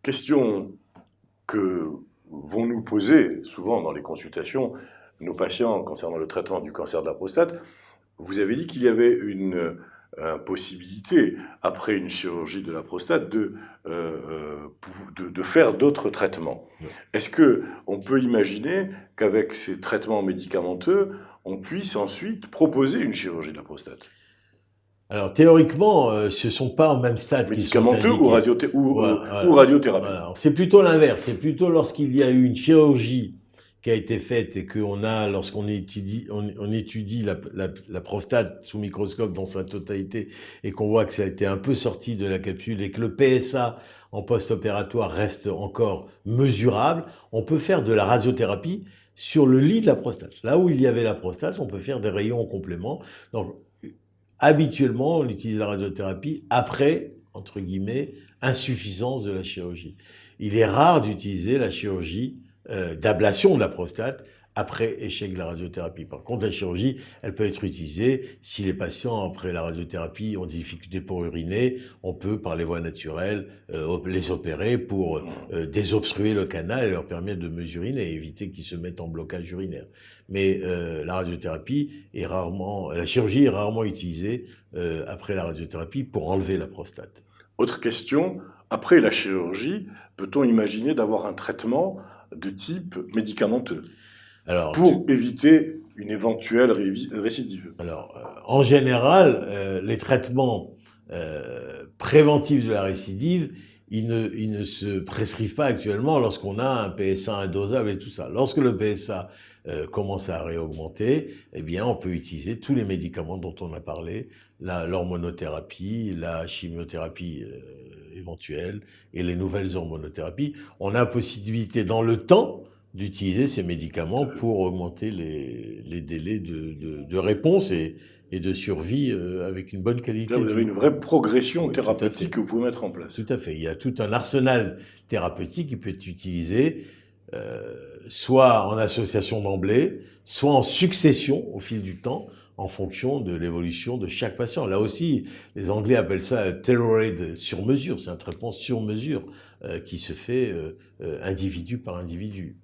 Question que vont nous poser souvent dans les consultations nos patients concernant le traitement du cancer de la prostate. Vous avez dit qu'il y avait une possibilité, après une chirurgie de la prostate, de faire d'autres traitements. Est-ce qu'on peut imaginer qu'avec ces traitements médicamenteux, on puisse ensuite proposer une chirurgie de la prostate? Alors théoriquement, ce ne sont pas au même stade qu'ils sont Médicamenteux ou, indiqués. ou radiothérapie? Voilà. C'est plutôt l'inverse. C'est plutôt lorsqu'il y a eu une chirurgie qui a été faite et qu'on a, lorsqu'on étudie, on étudie la prostate sous microscope dans sa totalité et qu'on voit que ça a été un peu sorti de la capsule et que le PSA en post-opératoire reste encore mesurable, on peut faire de la radiothérapie sur le lit de la prostate. Là où il y avait la prostate, on peut faire des rayons en complément. Donc, habituellement, on utilise la radiothérapie après, entre guillemets, insuffisance de la chirurgie. Il est rare d'utiliser la chirurgie d'ablation de la prostate après échec de la radiothérapie. Par contre, la chirurgie, elle peut être utilisée si les patients, après la radiothérapie, ont des difficultés pour uriner. On peut, par les voies naturelles, les opérer pour désobstruer le canal et leur permettre de mieux uriner et éviter qu'ils se mettent en blocage urinaire. Mais la radiothérapie la chirurgie est rarement utilisée après la radiothérapie pour enlever la prostate. Autre question, après la chirurgie, peut-on imaginer d'avoir un traitement de type médicamenteux pour éviter une éventuelle récidive? Alors, en général, les traitements préventifs de la récidive, ils ne se prescrivent pas actuellement lorsqu'on a un PSA indosable et tout ça. Lorsque le PSA commence à réaugmenter, eh bien, on peut utiliser tous les médicaments dont on a parlé, l'hormonothérapie, la chimiothérapie éventuelle et les nouvelles hormonothérapies. On a possibilité dans le temps d'utiliser ces médicaments pour augmenter les délais de réponse et de survie avec une bonne qualité. Là, vous avez une vraie progression thérapeutique que vous pouvez mettre en place. Tout à fait. Il y a tout un arsenal thérapeutique qui peut être utilisé soit en association d'emblée, soit en succession au fil du temps, en fonction de l'évolution de chaque patient. Là aussi, les Anglais appellent ça tailored sur mesure. C'est un traitement sur mesure qui se fait individu par individu.